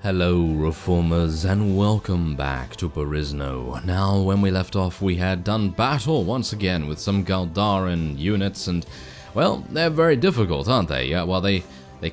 Hello Reformers and welcome back to Perisno. Now when we left off we had done battle once again with some Galdaran units and, well, they're very difficult, aren't they? Yeah, well they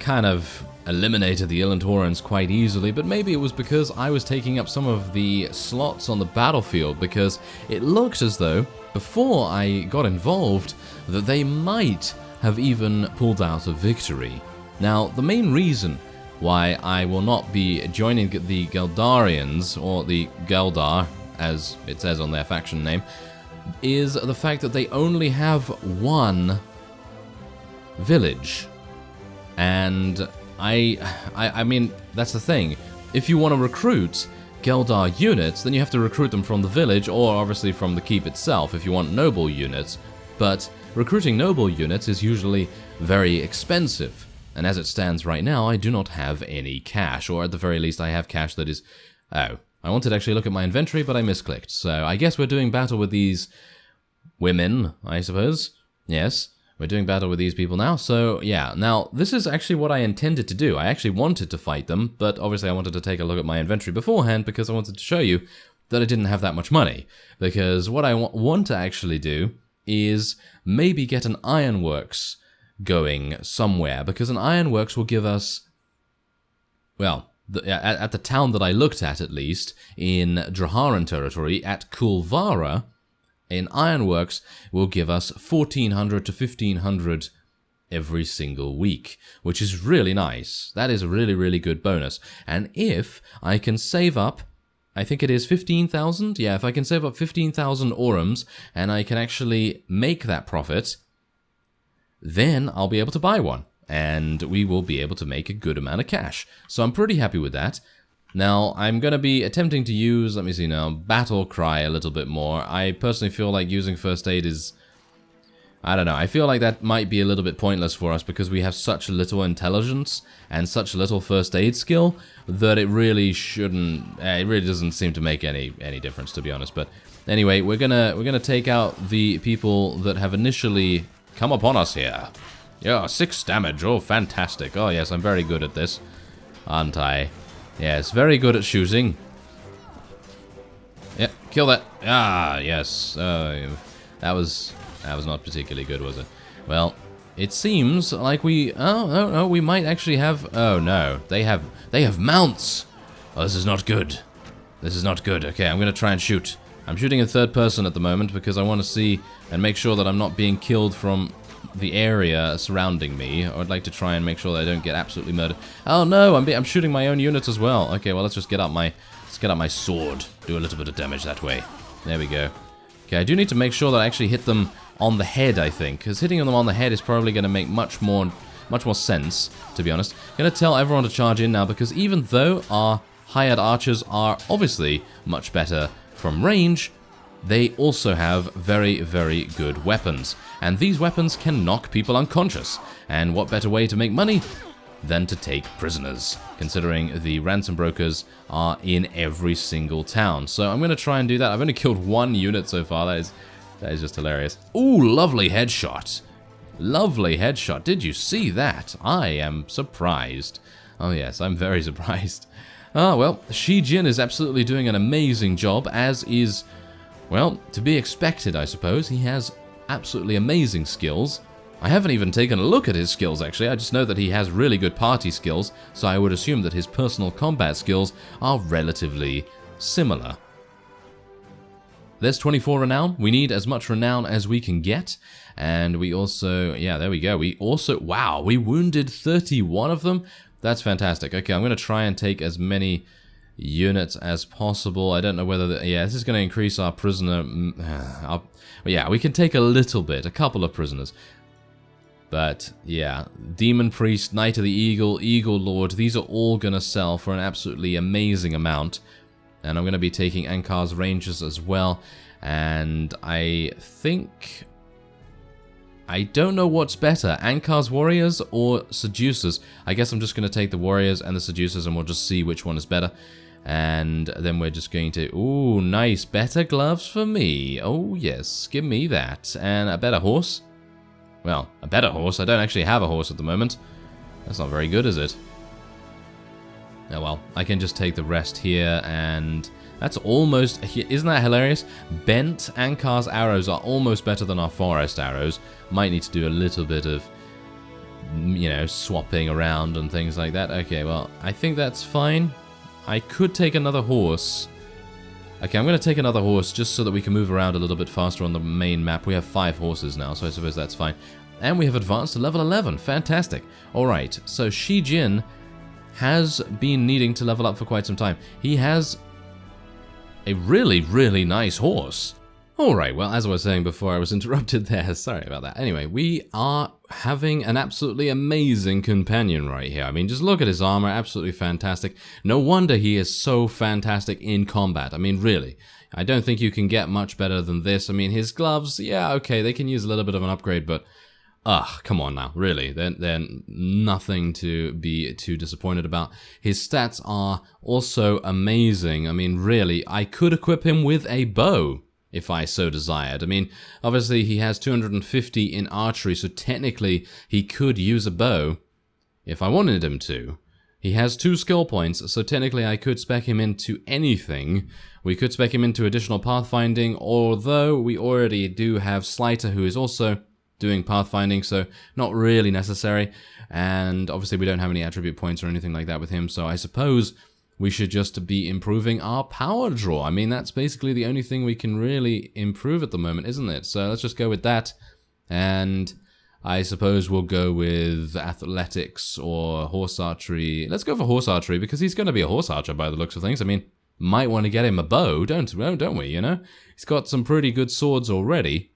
kind of eliminated the Ilantorans quite easily, but maybe it was because I was taking up some of the slots on the battlefield, because it looked as though before I got involved that they might have even pulled out a victory. Now the main reason why I will not be joining the Galdarians, or the Galdar, as it says on their faction name, is the fact that they only have one village. And I mean, that's the thing. If you want to recruit Galdar units, then you have to recruit them from the village, or obviously from the keep itself if you want noble units. But recruiting noble units is usually very expensive. And as it stands right now, I do not have any cash, or at the very least I have cash that is... Oh, I wanted to actually look at my inventory, but I misclicked. So I guess we're doing battle with these women, I suppose. Yes, we're doing battle with these people now. So yeah, now this is actually what I intended to do. I actually wanted to fight them, but obviously I wanted to take a look at my inventory beforehand because I wanted to show you that I didn't have that much money. Because what I want to actually do is maybe get an ironworks going somewhere, because an ironworks will give us, well, at the town that I looked at least, in Draharan territory, at Kulvara, an ironworks will give us 1400 to 1500 every single week, which is really nice. That is a really good bonus. And if I can save up, I think it is 15,000? Yeah, if I can save up 15,000 orums, and I can actually make that profit, then I'll be able to buy one, and we will be able to make a good amount of cash. So I'm pretty happy with that. Now, I'm going to be attempting to use, let me see now, Battle Cry a little bit more. I personally feel like using First Aid is... I don't know, I feel like that might be a little bit pointless for us because we have such little intelligence and such little First Aid skill that it really shouldn't... it really doesn't seem to make any difference, to be honest. But anyway, we're gonna take out the people that have initially come upon us here. Yeah, 6 damage. Oh, fantastic. Oh, yes, I'm very good at this, aren't I? Yes, very good at shooting. Yep, kill that. Ah, yes. That was not particularly good, was it? Well, it seems like we... Oh, no, we might actually have... Oh, no. They have mounts. Oh, this is not good. This is not good. Okay, I'm going to try and shoot. I'm shooting in third person at the moment because I want to see and make sure that I'm not being killed from the area surrounding me. I'd like to try and make sure that I don't get absolutely murdered. Oh no, I'm shooting my own units as well. Okay, well let's just get out my sword. Do a little bit of damage that way. There we go. Okay, I do need to make sure that I actually hit them on the head, I think, because hitting them on the head is probably going to make much more sense, to be honest. I'm going to tell everyone to charge in now, because even though our hired archers are obviously much better from range, they also have very good weapons. And these weapons can knock people unconscious. And what better way to make money than to take prisoners, considering the ransom brokers are in every single town. So I'm going to try and do that. I've only killed 1 unit so far. That is just hilarious. Ooh, lovely headshot. Lovely headshot. Did you see that? I am surprised. Oh yes, I'm very surprised. Ah, well, Shi Jin is absolutely doing an amazing job, as is, well, to be expected, I suppose. He has absolutely amazing skills. I haven't even taken a look at his skills, actually. I just know that he has really good party skills, so I would assume that his personal combat skills are relatively similar. There's 24 renown. We need as much renown as we can get. And we also, yeah, there we go. We also, wow, we wounded 31 of them. That's fantastic. Okay, I'm going to try and take as many units as possible. I don't know whether... yeah, this is going to increase our prisoner... yeah, we can take a little bit, a couple of prisoners. But, yeah, Demon Priest, Knight of the Eagle, Eagle Lord, these are all going to sell for an absolutely amazing amount. And I'm going to be taking Ankar's Rangers as well. And I think... I don't know what's better, Ankar's Warriors or Seducers. I guess I'm just going to take the Warriors and the Seducers and we'll just see which one is better. And then we're just going to... Ooh, nice. Better gloves for me. Oh, yes. Give me that. And a better horse. Well, a better horse. I don't actually have a horse at the moment. That's not very good, is it? Oh well, I can just take the rest here, and that's almost... Isn't that hilarious? Bent Ankar's arrows are almost better than our forest arrows. Might need to do a little bit of, you know, swapping around and things like that. Okay, well, I think that's fine. I could take another horse. Okay, I'm going to take another horse just so that we can move around a little bit faster on the main map. We have 5 horses now, so I suppose that's fine. And we have advanced to level 11. Fantastic. Alright, so Shi Jin has been needing to level up for quite some time. He has a really, really nice horse. Alright, well, as I was saying before, I was interrupted there. Sorry about that. Anyway, we are having an absolutely amazing companion right here. I mean, just look at his armor. Absolutely fantastic. No wonder he is so fantastic in combat. I mean, really. I don't think you can get much better than this. I mean, his gloves, yeah, okay, they can use a little bit of an upgrade, but... come on now, really. They're nothing to be too disappointed about. His stats are also amazing. I mean, really, I could equip him with a bow, if I so desired. I mean, obviously, he has 250 in archery, so technically, he could use a bow if I wanted him to. He has 2 skill points, so technically I could spec him into anything. We could spec him into additional pathfinding, although we already do have Slighter, who is also doing pathfinding, so not really necessary, and obviously we don't have any attribute points or anything like that with him, so I suppose we should just be improving our power draw. I mean, that's basically the only thing we can really improve at the moment, isn't it? So let's just go with that, and I suppose we'll go with athletics or horse archery. Let's go for horse archery, because he's going to be a horse archer by the looks of things. I mean, might want to get him a bow, don't we, you know? He's got some pretty good swords already.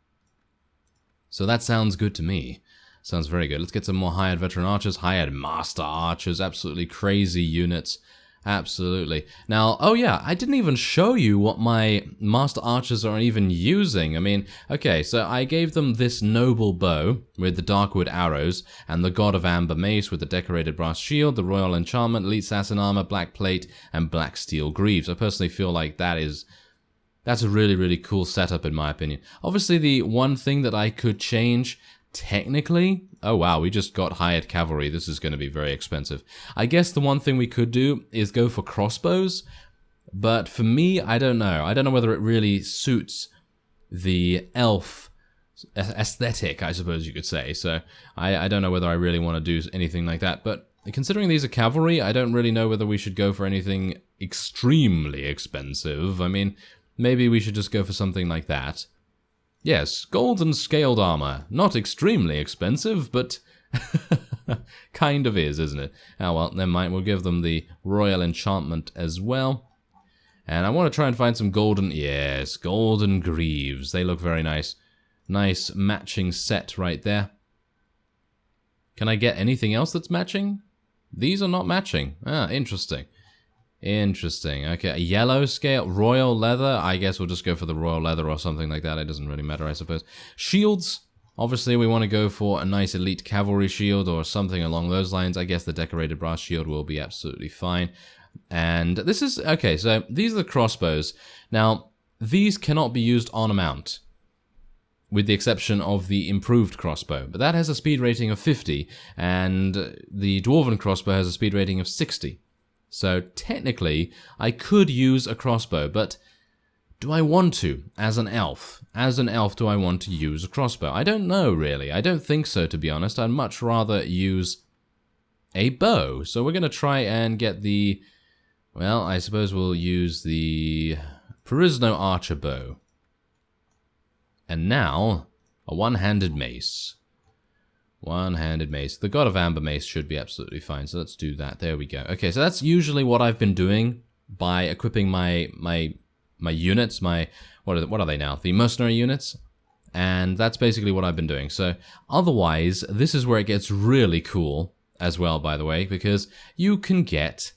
So that sounds good to me. Sounds very good. Let's get some more hired veteran archers, hired master archers, absolutely crazy units. Absolutely. Now, oh yeah, I didn't even show you what my master archers are even using. I mean, okay, so I gave them this noble bow with the Darkwood arrows, and the God of Amber mace with the decorated brass shield, the royal enchantment, elite assassin armor, black plate, and black steel greaves. I personally feel like that's a really, really cool setup in my opinion. Obviously, the one thing that I could change, technically... Oh wow, we just got hired cavalry. This is going to be very expensive. I guess the one thing we could do is go for crossbows. But for me, I don't know. I don't know whether it really suits the elf aesthetic, I suppose you could say. So I don't know whether I really want to do anything like that. But considering these are cavalry, I don't really know whether we should go for anything extremely expensive. I mean... Maybe we should just go for something like that. Yes, golden scaled armor. Not extremely expensive, but kind of is, isn't it? Oh well, never mind. We'll give them the royal enchantment as well. And I want to try and find some golden... Yes, golden greaves. They look very nice. Nice matching set right there. Can I get anything else that's matching? These are not matching. Ah, interesting. Interesting. Okay, a yellow scale, royal leather. I guess we'll just go for the royal leather or something like that. It doesn't really matter, I suppose. Shields. Obviously, we want to go for a nice elite cavalry shield or something along those lines. I guess the decorated brass shield will be absolutely fine. And this is... Okay, so these are the crossbows. Now, these cannot be used on a mount, with the exception of the improved crossbow. But that has a speed rating of 50, and the dwarven crossbow has a speed rating of 60. So technically, I could use a crossbow, but do I want to as an elf? As an elf, do I want to use a crossbow? I don't know, really. I don't think so, to be honest. I'd much rather use a bow. So we're going to try and get the... Well, I suppose we'll use the Perisno archer bow. And now, a one-handed mace. One-handed mace. The God of Amber mace should be absolutely fine, so let's do that. There we go. Okay, so that's usually what I've been doing by equipping my units, what are they now? The mercenary units. And that's basically what I've been doing. So otherwise, this is where it gets really cool as well, by the way, because you can get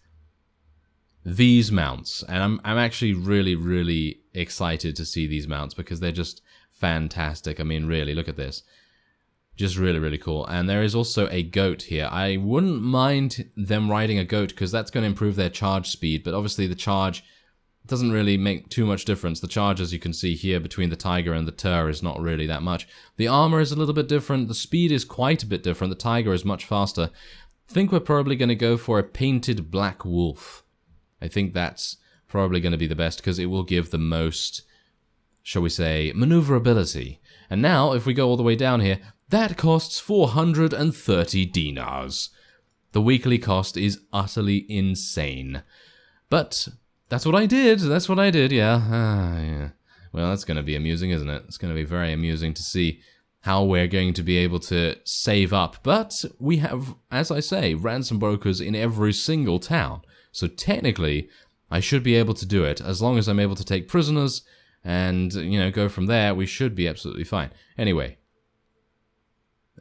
these mounts. And I'm actually really, really excited to see these mounts because they're just fantastic. I mean, really, look at this. Just really, really cool. And there is also a goat here. I wouldn't mind them riding a goat because that's going to improve their charge speed. But obviously the charge doesn't really make too much difference. The charge, as you can see here, between the tiger and the Tur is not really that much. The armor is a little bit different. The speed is quite a bit different. The tiger is much faster. think we're probably going to go for a painted black wolf. I think that's probably going to be the best because it will give the most, shall we say, maneuverability. And now, if we go all the way down here, that costs 430 dinars. The weekly cost is utterly insane. But that's what I did. That's what I did, yeah. Yeah. Well, that's going to be amusing, isn't it? It's going to be very amusing to see how we're going to be able to save up. But we have, as I say, ransom brokers in every single town. So technically, I should be able to do it. As long as I'm able to take prisoners and, you know, go from there, we should be absolutely fine. Anyway.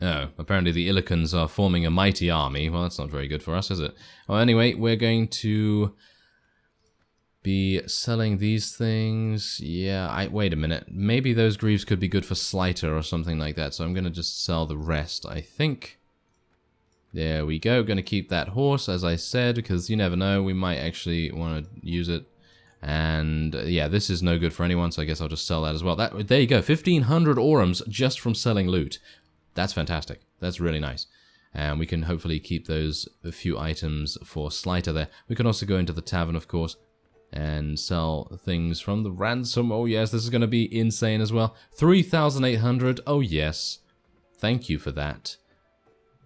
Oh, apparently the Illikans are forming a mighty army. Well, that's not very good for us, is it? Well, anyway, we're going to be selling these things. Yeah, wait a minute. Maybe those greaves could be good for Slighter or something like that, so I'm going to just sell the rest, I think. There we go. Going to keep that horse, as I said, because you never know. We might actually want to use it. And, yeah, this is no good for anyone, so I guess I'll just sell that as well. There you go. 1,500 orums just from selling loot. That's fantastic. That's really nice. And we can hopefully keep those a few items for Slighter there. We can also go into the tavern, of course, and sell things from the ransom. Oh, yes, this is going to be insane as well. 3,800. Oh, yes. Thank you for that.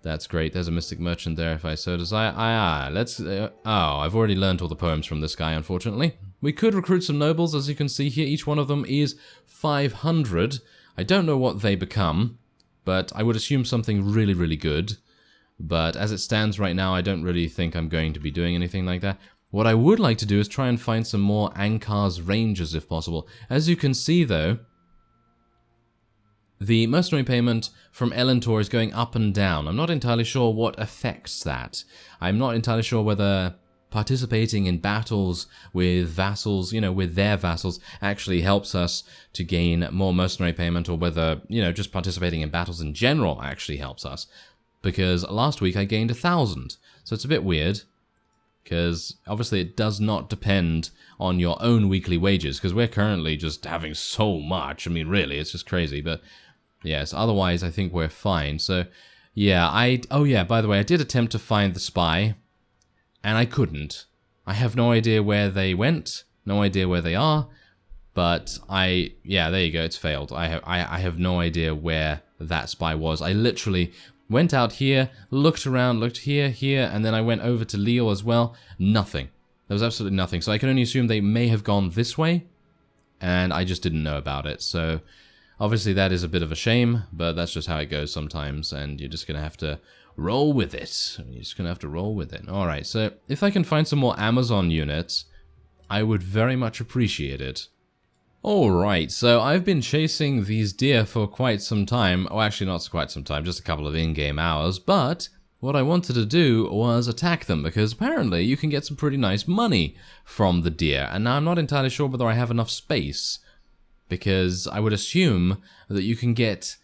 That's great. There's a Mystic Merchant there if I so desire. Let's... oh, I've already learned all the poems from this guy, unfortunately. We could recruit some nobles, as you can see here. Each one of them is 500. I don't know what they become, but I would assume something really, really good. But as it stands right now, I don't really think I'm going to be doing anything like that. What I would like to do is try and find some more Ankar's Rangers, if possible. As you can see, though, the mercenary payment from Elentor is going up and down. I'm not entirely sure what affects that. I'm not entirely sure whether participating in battles with vassals, you know, with their vassals, actually helps us to gain more mercenary payment, or whether, you know, just participating in battles in general actually helps us. Because last week I gained 1,000, so it's a bit weird. Because obviously it does not depend on your own weekly wages, because we're currently just having so much. I mean, really, it's just crazy. But yes, otherwise I think we're fine. So yeah, oh yeah, by the way, I did attempt to find the spy, and I couldn't. I have no idea where they went, no idea where they are, but yeah, there you go, it's failed. I have no idea where that spy was. I literally went out here, looked around, looked here, and then I went over to Lille as well. Nothing. There was absolutely nothing. So I can only assume they may have gone this way, and I just didn't know about it. So obviously that is a bit of a shame, but that's just how it goes sometimes, and you're just going to have to roll with it. You're just going to have to roll with it. Alright, so if I can find some more Amazon units, I would very much appreciate it. Alright, so I've been chasing these deer for quite some time. Oh, actually not quite some time, just a couple of in-game hours, but what I wanted to do was attack them, because apparently you can get some pretty nice money from the deer, and now I'm not entirely sure whether I have enough space, because I would assume that you can get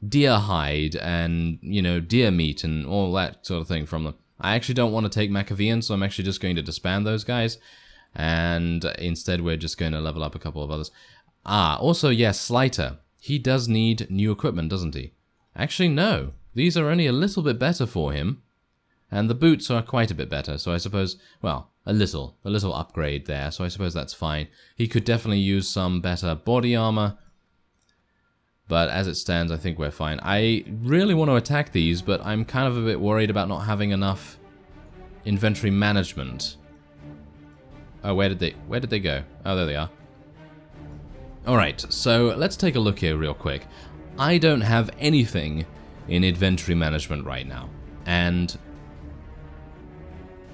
deer hide and, you know, deer meat and all that sort of thing from them. I actually don't want to take Machiavellian, so I'm actually just going to disband those guys. And instead we're just going to level up a couple of others. Also, yes, Slighter. He does need new equipment, doesn't he? Actually, no. These are only a little bit better for him. And the boots are quite a bit better, so I suppose, well, a little upgrade there, so I suppose that's fine. He could definitely use some better body armor. But as it stands, I think we're fine. I really want to attack these, but I'm kind of a bit worried about not having enough inventory management. Oh, where did they go? Oh, there they are. Alright, so let's take a look here real quick. I don't have anything in inventory management right now. And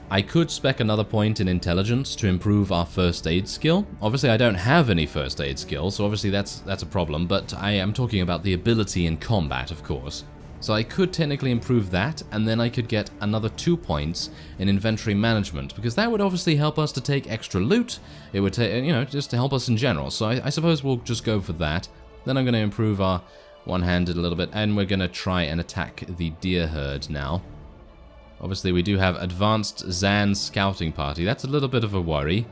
I could spec another point in intelligence to improve our first aid skill. Obviously, I don't have any first aid skill, so obviously that's a problem, but I am talking about the ability in combat, of course. So I could technically improve that, and then I could get another 2 points in inventory management, because that would obviously help us to take extra loot. It would take, you know, just to help us in general. So I suppose we'll just go for that. Then I'm going to improve our one-handed a little bit, and we're going to try and attack the deer herd now. Obviously, we do have advanced Zan scouting party. That's a little bit of a worry,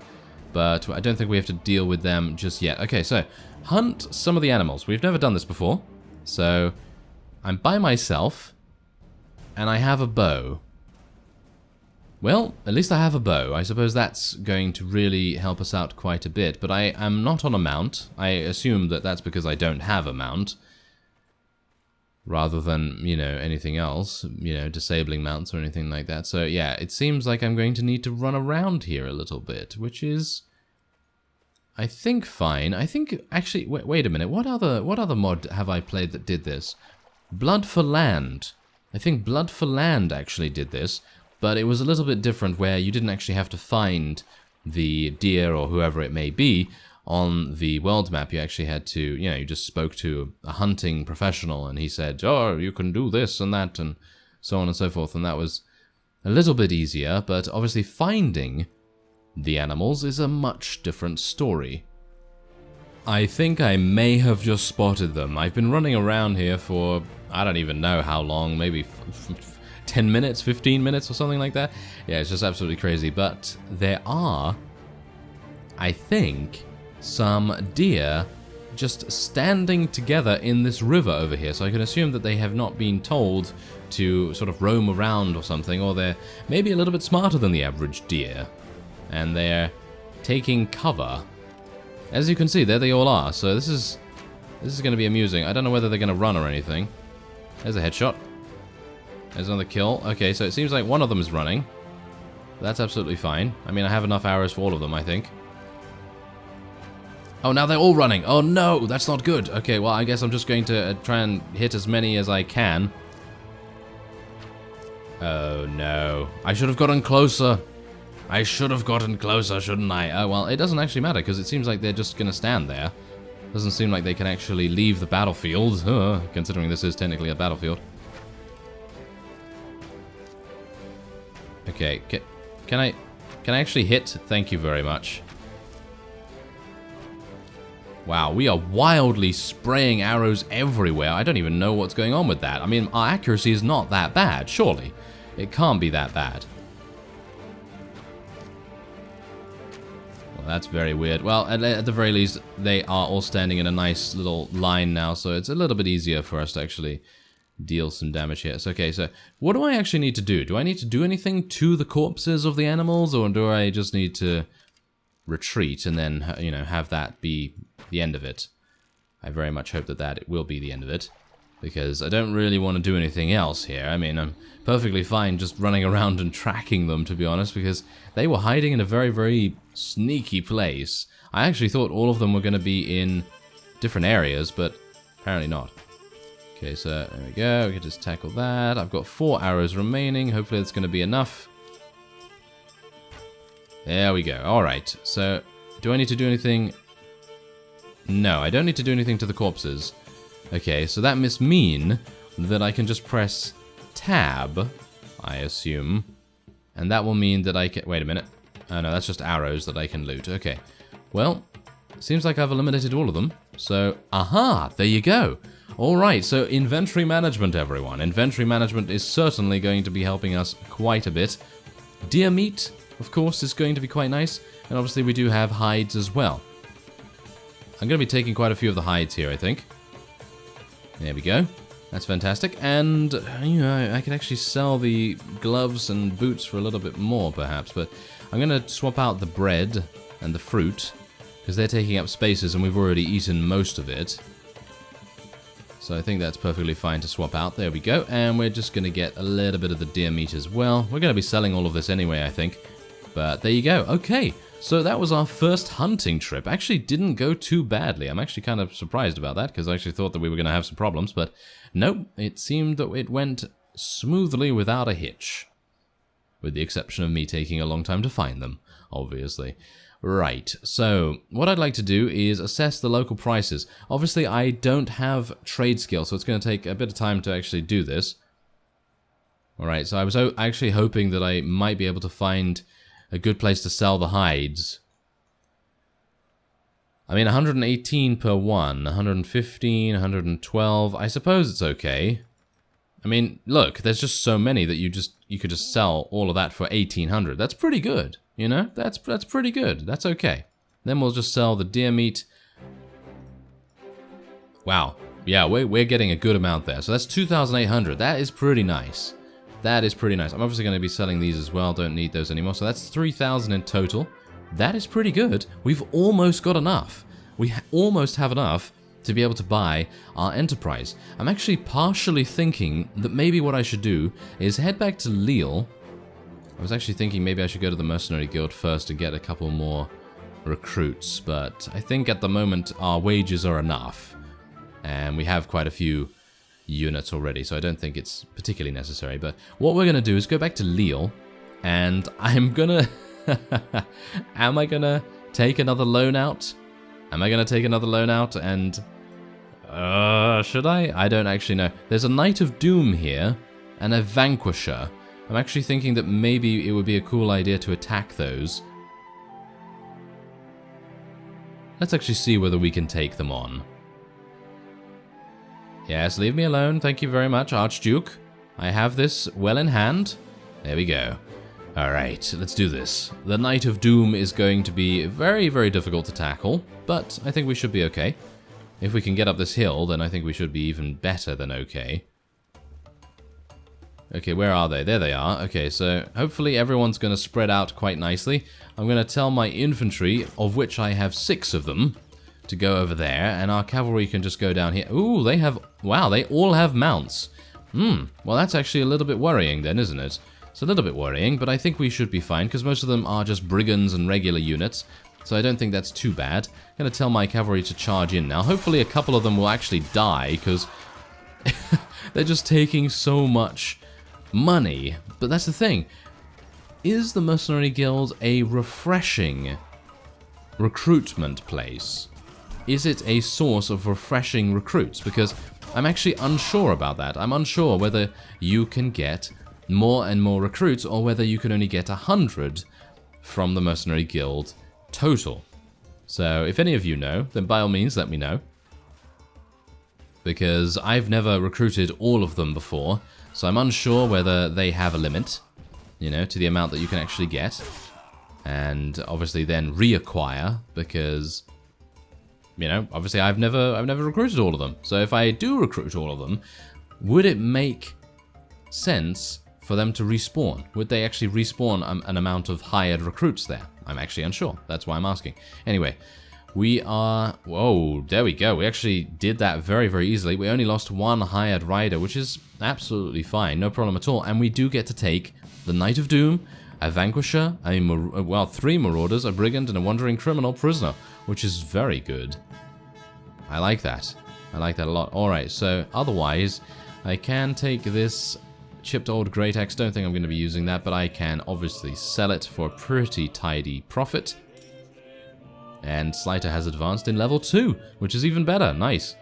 but I don't think we have to deal with them just yet. Okay, so hunt some of the animals. We've never done this before, so I'm by myself, and I have a bow. Well, at least I have a bow. I suppose that's going to really help us out quite a bit. But I am not on a mount. I assume that that's because I don't have a mount. Rather than, you know, anything else. You know, disabling mounts or anything like that. So, yeah, it seems like I'm going to need to run around here a little bit. Which is, I think, fine. I think, actually, wait a minute. What other mod have I played that did this? Blood for Land. I think Blood for Land actually did this. But it was a little bit different where you didn't actually have to find the deer or whoever it may be on the world map. You actually had to, you know, you just spoke to a hunting professional and he said, oh, you can do this and that and so on and so forth. And that was a little bit easier, but obviously finding the animals is a much different story. I think I may have just spotted them. I've been running around here for, I don't even know how long, maybe 10 minutes, 15 minutes or something like that. Yeah, it's just absolutely crazy. But there are, I think, some deer just standing together in this river over here. So I can assume that they have not been told to sort of roam around or something, or they're maybe a little bit smarter than the average deer. And they're taking cover. As you can see, there they all are. So this is going to be amusing. I don't know whether they're going to run or anything. There's a headshot. There's another kill. Okay, so it seems like one of them is running. That's absolutely fine. I mean, I have enough arrows for all of them, I think. Oh, now they're all running. Oh, no, that's not good. Okay, well, I guess I'm just going to try and hit as many as I can. Oh, no. I should have gotten closer. I should have gotten closer, shouldn't I? Oh, well, it doesn't actually matter, because it seems like they're just going to stand there. Doesn't seem like they can actually leave the battlefield, considering this is technically a battlefield. Okay, can I actually hit? Thank you very much. Wow, we are wildly spraying arrows everywhere. I don't even know what's going on with that. I mean, our accuracy is not that bad, surely. It can't be that bad. Well, that's very weird. Well, at the very least, they are all standing in a nice little line now, so it's a little bit easier for us to actually deal some damage here. So, okay, so what do I actually need to do? Do I need to do anything to the corpses of the animals, or do I just need to retreat and then, you know, have that be the end of it? I very much hope that it will be the end of it, because I don't really want to do anything else here. I mean, I'm perfectly fine just running around and tracking them, to be honest, because they were hiding in a very, very sneaky place. I actually thought all of them were going to be in different areas, but apparently not. Okay, so there we go. We can just tackle that. I've got 4 arrows remaining. Hopefully that's going to be enough. There we go. Alright, so do I need to do anything? No, I don't need to do anything to the corpses. Okay, so that must mean that I can just press tab, I assume. And that will mean that I can... Wait a minute. Oh no, that's just arrows that I can loot. Okay. Well, seems like I've eliminated all of them. So, aha! There you go! Alright, so inventory management, everyone. Inventory management is certainly going to be helping us quite a bit. Deer meat, of course, is going to be quite nice. And obviously we do have hides as well. I'm going to be taking quite a few of the hides here, I think. There we go. That's fantastic. And, you know, I could actually sell the gloves and boots for a little bit more, perhaps. But I'm going to swap out the bread and the fruit, because they're taking up spaces and we've already eaten most of it. So I think that's perfectly fine to swap out. There we go. And we're just going to get a little bit of the deer meat as well. We're going to be selling all of this anyway, I think. But there you go. Okay. So that was our first hunting trip. Actually didn't go too badly. I'm actually kind of surprised about that, because I actually thought that we were going to have some problems. But nope, it seemed that it went smoothly without a hitch. With the exception of me taking a long time to find them, obviously. Right, so what I'd like to do is assess the local prices. Obviously, I don't have trade skill, so it's going to take a bit of time to actually do this. Alright, so I was actually hoping that I might be able to find a good place to sell the hides. I mean, 118 per one, 115, 112. I suppose it's okay. I mean, look, there's just so many that you could just sell all of that for 1,800. That's pretty good, you know? That's pretty good. That's okay. Then we'll just sell the deer meat. Wow. Yeah, we're getting a good amount there. So that's 2,800. That is pretty nice. That is pretty nice. I'm obviously going to be selling these as well. Don't need those anymore. So that's 3,000 in total. That is pretty good. We've almost got enough. We almost have enough to be able to buy our enterprise. I'm actually partially thinking that maybe what I should do is head back to Lille. I was actually thinking maybe I should go to the Mercenary Guild first to get a couple more recruits, but I think at the moment our wages are enough. And we have quite a few units already, so I don't think it's particularly necessary. But what we're going to do is go back to Lille, and I'm going to... Am I going to take another loan out? Am I going to take another loan out and... should I? I don't actually know. There's a Knight of Doom here and a Vanquisher. I'm actually thinking that maybe it would be a cool idea to attack those. Let's actually see whether we can take them on. Yes, leave me alone. Thank you very much, Archduke. I have this well in hand. There we go. Alright, let's do this. The Knight of Doom is going to be very, very difficult to tackle, but I think we should be okay. If we can get up this hill, then I think we should be even better than okay. Okay, where are they? There they are. Okay, so hopefully everyone's going to spread out quite nicely. I'm going to tell my infantry, of which I have 6 of them, to go over there, and our cavalry can just go down here. Ooh, they have... Wow, they all have mounts. Well, that's actually a little bit worrying then, isn't it? It's a little bit worrying, but I think we should be fine, because most of them are just brigands and regular units, so I don't think that's too bad. I'm going to tell my cavalry to charge in now. Hopefully a couple of them will actually die, because they're just taking so much money. But that's the thing. Is the Mercenary Guild a refreshing recruitment place? Is it a source of refreshing recruits? Because I'm actually unsure about that. I'm unsure whether you can get more and more recruits, or whether you can only get 100 from the Mercenary Guild total. So if any of you know, then by all means let me know. Because I've never recruited all of them before, so I'm unsure whether they have a limit, you know, to the amount that you can actually get. And obviously then reacquire, because, you know, obviously I've never recruited all of them. So if I do recruit all of them, would it make sense for them to respawn? Would they actually respawn an amount of hired recruits there? I'm actually unsure. That's why I'm asking. Anyway, we are... Whoa, there we go. We actually did that very, very easily. We only lost 1 hired rider, which is absolutely fine. No problem at all. And we do get to take the Knight of Doom, a Vanquisher, well, 3 Marauders, a Brigand, and a Wandering Criminal prisoner, which is very good. I like that. I like that a lot. Alright, so otherwise, I can take this chipped old Great Axe. Don't think I'm going to be using that, but I can obviously sell it for a pretty tidy profit. And Slighter has advanced in level 2, which is even better. Nice.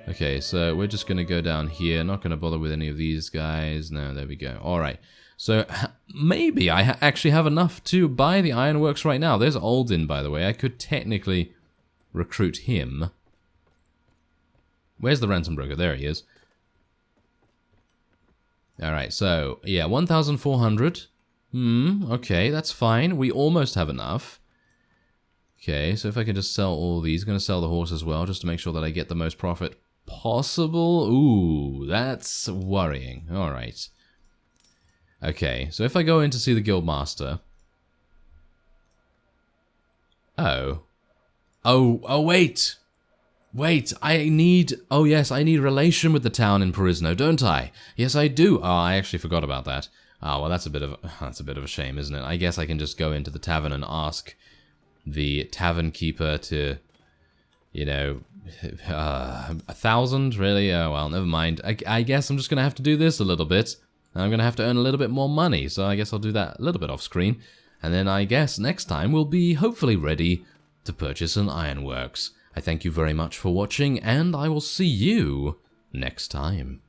Okay, so we're just going to go down here. Not going to bother with any of these guys. No, there we go. Alright. So maybe I actually have enough to buy the ironworks right now. There's Alden, by the way. I could technically recruit him. Where's the ransom broker? There he is. Alright, so, yeah, 1,400. Okay, that's fine. We almost have enough. Okay, so if I can just sell all these, I'm going to sell the horse as well, just to make sure that I get the most profit possible. Ooh, that's worrying. Alright. Okay, so if I go in to see the Guildmaster... Oh, wait! Wait, I need... Oh, yes, I need relation with the town in Perisno, don't I? Yes, I do. Oh, I actually forgot about that. Oh, well, that's a bit of a shame, isn't it? I guess I can just go into the tavern and ask the tavern keeper to, you know... 1,000? Really? Oh, well, never mind. I guess I'm just going to have to do this a little bit. I'm going to have to earn a little bit more money, so I guess I'll do that a little bit off screen. And then I guess next time we'll be hopefully ready to purchase an ironworks. I thank you very much for watching, and I will see you next time.